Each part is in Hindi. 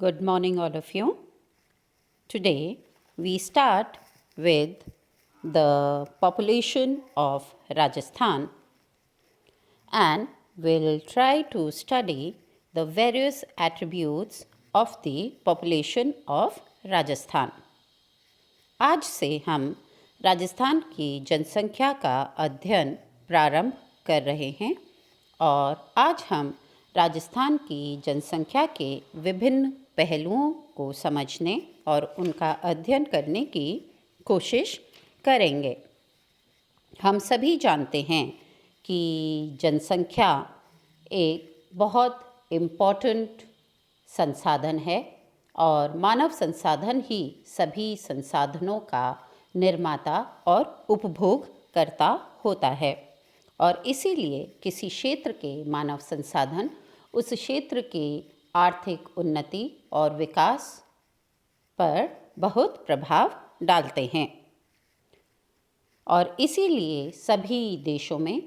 Good morning, all of you. Today, we start with the population of Rajasthan and will try to study the various attributes of the population of Rajasthan. आज से हम राजस्थान की जनसंख्या का अध्ययन प्रारंभ कर रहे हैं और आज हम राजस्थान की जनसंख्या के विभिन्न पहलुओं को समझने और उनका अध्ययन करने की कोशिश करेंगे। हम सभी जानते हैं कि जनसंख्या एक बहुत इम्पॉर्टेंट संसाधन है और मानव संसाधन ही सभी संसाधनों का निर्माता और उपभोगकर्ता होता है और इसीलिए किसी क्षेत्र के मानव संसाधन उस क्षेत्र की आर्थिक उन्नति और विकास पर बहुत प्रभाव डालते हैं और इसीलिए सभी देशों में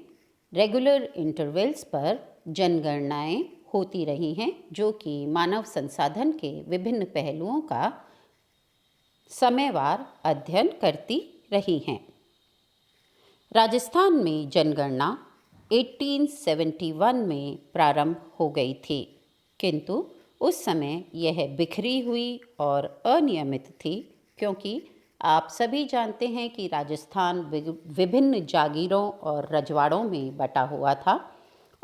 रेगुलर इंटरवल्स पर जनगणनाएं होती रही हैं जो कि मानव संसाधन के विभिन्न पहलुओं का समयवार अध्ययन करती रही हैं। राजस्थान में जनगणना 1871 में प्रारंभ हो गई थी, किंतु उस समय यह बिखरी हुई और अनियमित थी क्योंकि आप सभी जानते हैं कि राजस्थान विभिन्न जागीरों और रजवाड़ों में बटा हुआ था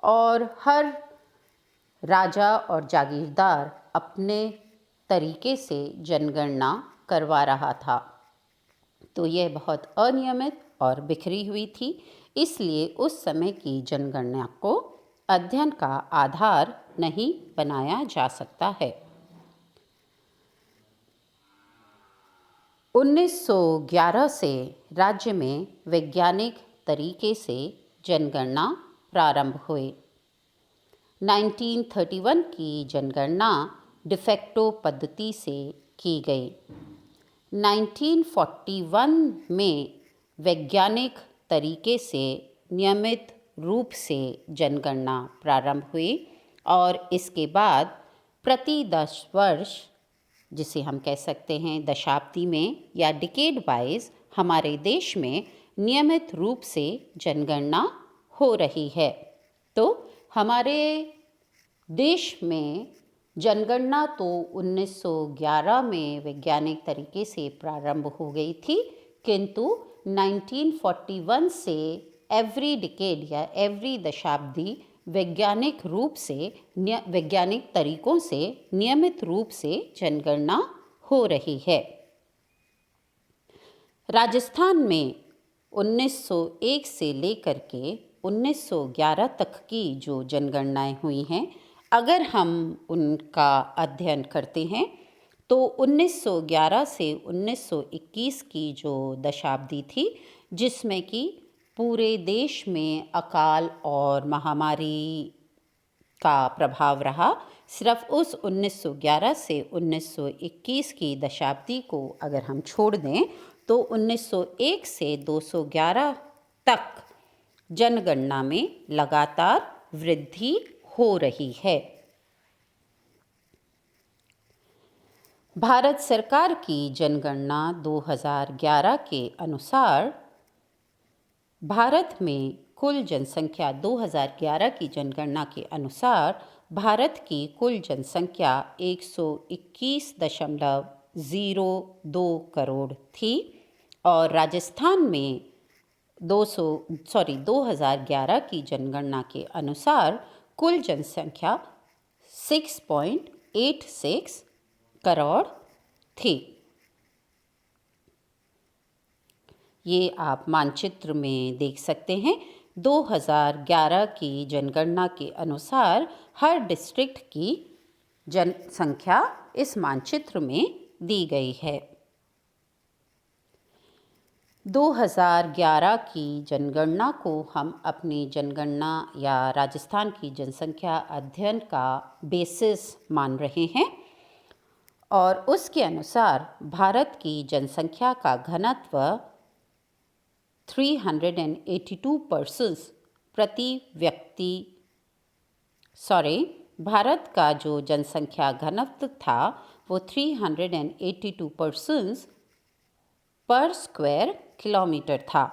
और हर राजा और जागीरदार अपने तरीके से जनगणना करवा रहा था, तो यह बहुत अनियमित और बिखरी हुई थी। इसलिए उस समय की जनगणना को अध्ययन का आधार नहीं बनाया जा सकता है। 1911 से राज्य में वैज्ञानिक तरीके से जनगणना प्रारंभ हुई। 1931 की जनगणना डिफेक्टो पद्धति से की गई। 1941 में वैज्ञानिक तरीके से नियमित रूप से जनगणना प्रारंभ हुई और इसके बाद प्रति 10 वर्ष, जिसे हम कह सकते हैं दशाब्दी में या डिकेड वाइज, हमारे देश में नियमित रूप से जनगणना हो रही है। तो हमारे देश में जनगणना तो 1911 में वैज्ञानिक तरीके से प्रारंभ हो गई थी, किंतु 1941 से एवरी डिकेड या एवरी दशाब्दी वैज्ञानिक रूप से वैज्ञानिक तरीकों से नियमित रूप से जनगणना हो रही है। राजस्थान में 1901 से लेकर के 1911 तक की जो जनगणनाएं हुई हैं, अगर हम उनका अध्ययन करते हैं तो 1911 से 1921 की जो दशाब्दी थी, जिसमें कि पूरे देश में अकाल और महामारी का प्रभाव रहा, सिर्फ उस 1911 से 1921 की दशाब्दी को अगर हम छोड़ दें तो 1901 से 211 तक जनगणना में लगातार वृद्धि हो रही है। भारत सरकार की जनगणना 2011 के अनुसार भारत में कुल जनसंख्या 2011 की जनगणना के अनुसार भारत की कुल जनसंख्या 121.02 करोड़ थी और राजस्थान में 2011 की जनगणना के अनुसार कुल जनसंख्या 6.86 करोड़ थी। ये आप मानचित्र में देख सकते हैं। 2011 की जनगणना के अनुसार हर डिस्ट्रिक्ट की जनसंख्या इस मानचित्र में दी गई है। 2011 की जनगणना को हम अपनी जनगणना या राजस्थान की जनसंख्या अध्ययन का बेसिस मान रहे हैं और उसके अनुसार भारत की जनसंख्या का घनत्व 382 पर्सन्स प्रति भारत का जो जनसंख्या घनत्व था वो 382 पर्सन्स पर स्क्वायर किलोमीटर था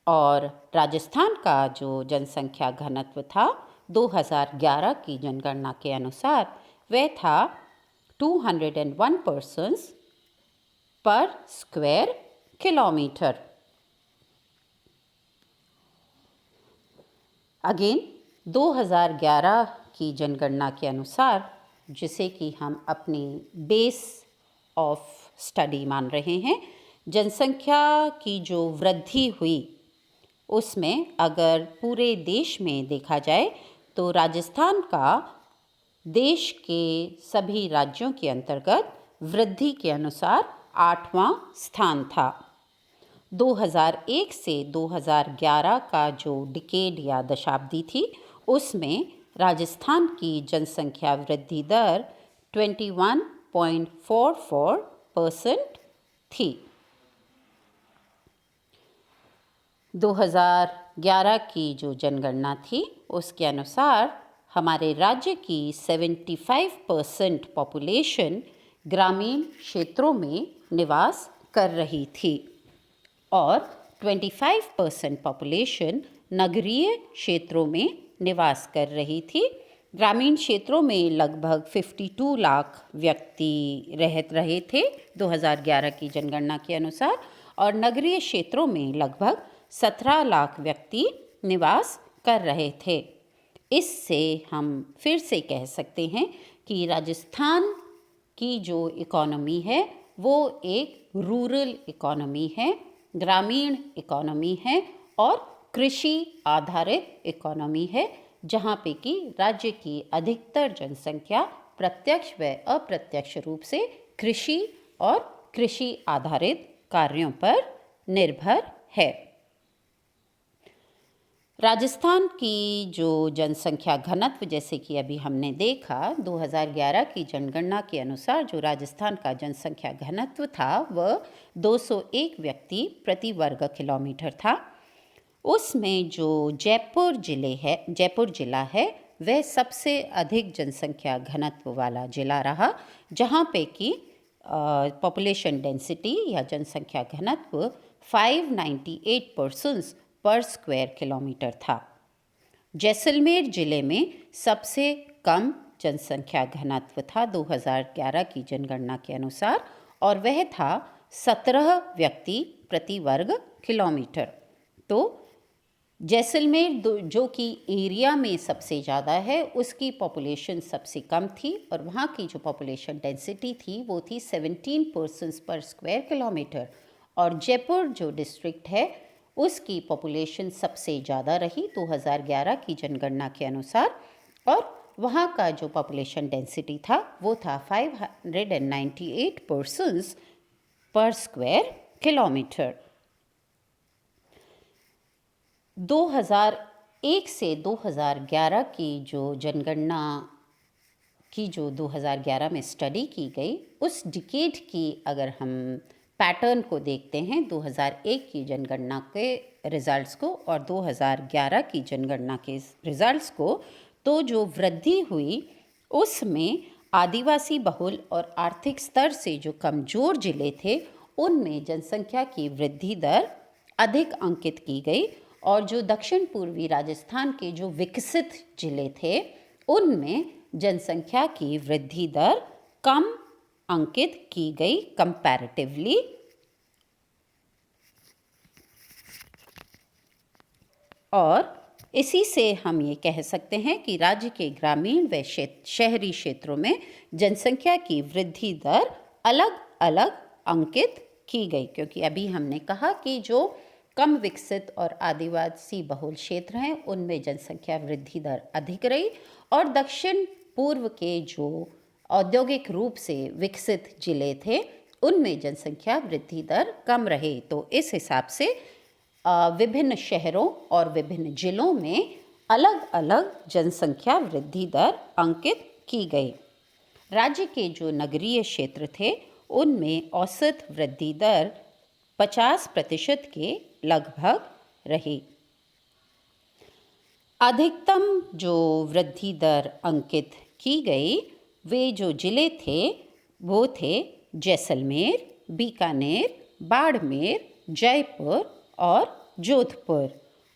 और राजस्थान का जो जनसंख्या घनत्व था 2011 की जनगणना के अनुसार वह था 201 पर्सन्स पर स्क्वायर किलोमीटर। अगेन 2011 की जनगणना के अनुसार, जिसे कि हम अपनी बेस ऑफ स्टडी मान रहे हैं, जनसंख्या की जो वृद्धि हुई उसमें अगर पूरे देश में देखा जाए तो राजस्थान का देश के सभी राज्यों के अंतर्गत वृद्धि के अनुसार 8वां स्थान था। 2001 से 2011 का जो डिकेड या दशाब्दी थी उसमें राजस्थान की जनसंख्या वृद्धि दर 21.44% थी। 2011 की जो जनगणना थी उसके अनुसार हमारे राज्य की 75% पॉपुलेशन ग्रामीण क्षेत्रों में निवास कर रही थी और 25% पॉपुलेशन नगरीय क्षेत्रों में निवास कर रही थी। ग्रामीण क्षेत्रों में लगभग 52 लाख व्यक्ति रह रहे थे 2011 की जनगणना के अनुसार और नगरीय क्षेत्रों में लगभग 17 लाख व्यक्ति निवास कर रहे थे। इससे हम फिर से कह सकते हैं कि राजस्थान की जो इकोनॉमी है वो एक रूरल इकोनॉमी है, ग्रामीण इकोनॉमी है और कृषि आधारित इकोनॉमी है, जहाँ पे कि राज्य की अधिकतर जनसंख्या प्रत्यक्ष व अप्रत्यक्ष रूप से कृषि और कृषि आधारित कार्यों पर निर्भर है। राजस्थान की जो जनसंख्या घनत्व, जैसे कि अभी हमने देखा, 2011 की जनगणना के अनुसार जो राजस्थान का जनसंख्या घनत्व था वह 201 व्यक्ति प्रति वर्ग किलोमीटर था। उसमें जो जयपुर जिला है वह सबसे अधिक जनसंख्या घनत्व वाला जिला रहा, जहाँ पे कि पॉपुलेशन डेंसिटी या जनसंख्या घनत्व 598 पर्सन्स पर स्क्वायर किलोमीटर था। जैसलमेर जिले में सबसे कम जनसंख्या घनत्व था 2011 की जनगणना के अनुसार और वह था 17 व्यक्ति प्रति वर्ग किलोमीटर। तो जैसलमेर जो कि एरिया में सबसे ज़्यादा है उसकी पॉपुलेशन सबसे कम थी और वहाँ की जो पॉपुलेशन डेंसिटी थी वो थी 17 पर्सन्स पर स्क्वायर किलोमीटर और जयपुर जो डिस्ट्रिक्ट है उसकी पॉपुलेशन सबसे ज़्यादा रही 2011 की जनगणना के अनुसार और वहाँ का जो पॉपुलेशन डेंसिटी था वो था 598 पर्सन्स पर स्क्वायर किलोमीटर। 2001 से 2011 की जो जनगणना की जो 2011 में स्टडी की गई उस डिकेड की अगर हम पैटर्न को देखते हैं 2001 की जनगणना के रिजल्ट्स को और 2011 की जनगणना के रिजल्ट्स को, तो जो वृद्धि हुई उसमें आदिवासी बहुल और आर्थिक स्तर से जो कमज़ोर जिले थे उनमें जनसंख्या की वृद्धि दर अधिक अंकित की गई और जो दक्षिण पूर्वी राजस्थान के जो विकसित जिले थे उनमें जनसंख्या की वृद्धि दर कम अंकित की गई कंपैरेटिवली। और इसी से हम ये कह सकते हैं कि राज्य के ग्रामीण व शहरी क्षेत्रों में जनसंख्या की वृद्धि दर अलग अलग अंकित की गई, क्योंकि अभी हमने कहा कि जो कम विकसित और आदिवासी बहुल क्षेत्र हैं उनमें जनसंख्या वृद्धि दर अधिक रही और दक्षिण पूर्व के जो औद्योगिक रूप से विकसित जिले थे उनमें जनसंख्या वृद्धि दर कम रहे। तो इस हिसाब से विभिन्न शहरों और विभिन्न जिलों में अलग अलग जनसंख्या वृद्धि दर अंकित की गई। राज्य के जो नगरीय क्षेत्र थे उनमें औसत वृद्धि दर 50% के लगभग रही। अधिकतम जो वृद्धि दर अंकित की गई वे जो जिले थे वो थे जैसलमेर, बीकानेर, बाड़मेर, जयपुर और जोधपुर।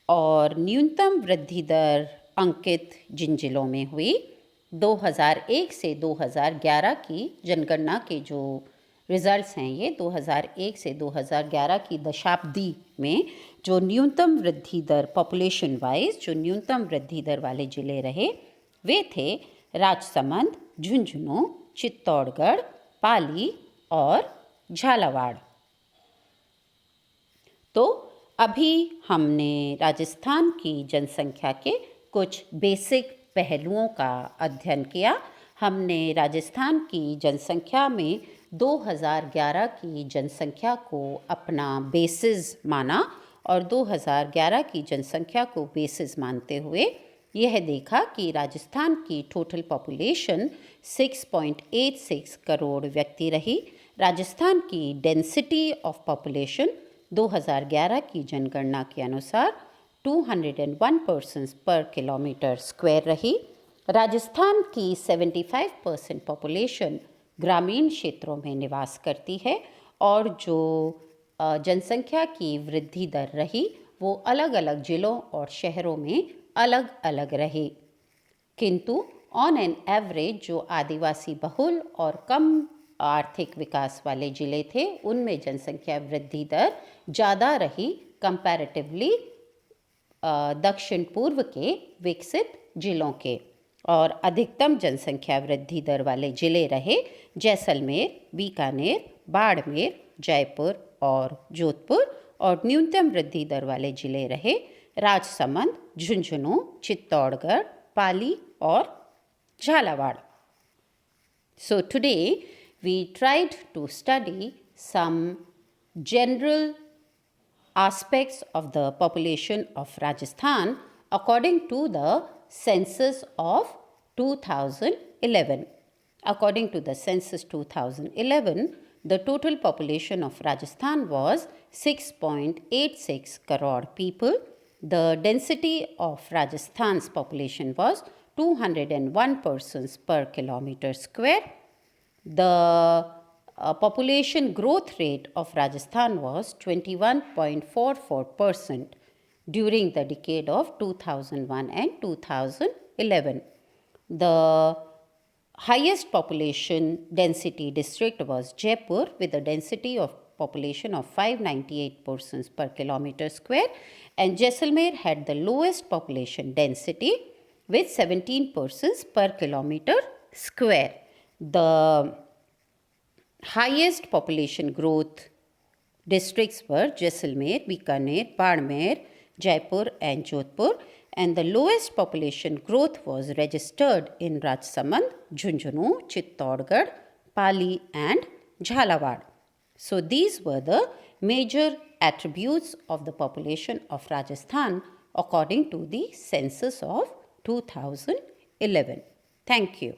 और न्यूनतम वृद्धि दर अंकित जिन जिलों में हुई 2001 से 2011 की जनगणना के जो रिजल्ट्स हैं, ये 2001 से 2011 की दशाब्दी में जो न्यूनतम वृद्धि दर पॉपुलेशन वाइज जो न्यूनतम वृद्धि दर वाले जिले रहे वे थे राजसमंद, झुंझुनू, चित्तौड़गढ़, पाली और झालावाड़। तो अभी हमने राजस्थान की जनसंख्या के कुछ बेसिक पहलुओं का अध्ययन किया। हमने राजस्थान की जनसंख्या में 2011 की जनसंख्या को अपना बेसिस माना और 2011 की जनसंख्या को बेसिस मानते हुए यह देखा कि राजस्थान की टोटल पॉपुलेशन 6.86 करोड़ व्यक्ति रही। राजस्थान की डेंसिटी ऑफ पॉपुलेशन 2011 की जनगणना के अनुसार 201 पर्सन्स पर किलोमीटर स्क्वायर रही। राजस्थान की 75% पॉपुलेशन ग्रामीण क्षेत्रों में निवास करती है और जो जनसंख्या की वृद्धि दर रही वो अलग अलग जिलों और शहरों में अलग अलग रही। किंतु ऑन एन एवरेज जो आदिवासी बहुल और कम आर्थिक विकास वाले जिले थे उनमें जनसंख्या वृद्धि दर ज़्यादा रही कंपैरेटिवली दक्षिण पूर्व के विकसित जिलों के। और अधिकतम जनसंख्या वृद्धि दर वाले जिले रहे जैसलमेर, बीकानेर, बाड़मेर, जयपुर और जोधपुर। और न्यूनतम वृद्धि दर वाले जिले रहे राजसमंद, झुंझुनू, चित्तौड़गढ़, पाली और Jhalawar. So today we tried to study some general aspects of the population of Rajasthan according to the census of 2011. According to the census 2011, the total population of Rajasthan was 6.86 crore people. The density of Rajasthan's population was 201 persons per kilometer square. The population growth rate of Rajasthan was 21.44% during the decade of 2001 and 2011. The highest population density district was Jaipur with a density of population of 598 persons per kilometer square, and Jaisalmer had the lowest population density with 17 persons per kilometer square. The highest population growth districts were Jaisalmer, Bikaner, Badmer, Jaipur and Jodhpur, and the lowest population growth was registered in Rajsamand, Jhunjhunu, Chittorgarh, Pali and Jhalawad. So these were the major attributes of the population of Rajasthan according to the census of 2011. Thank you.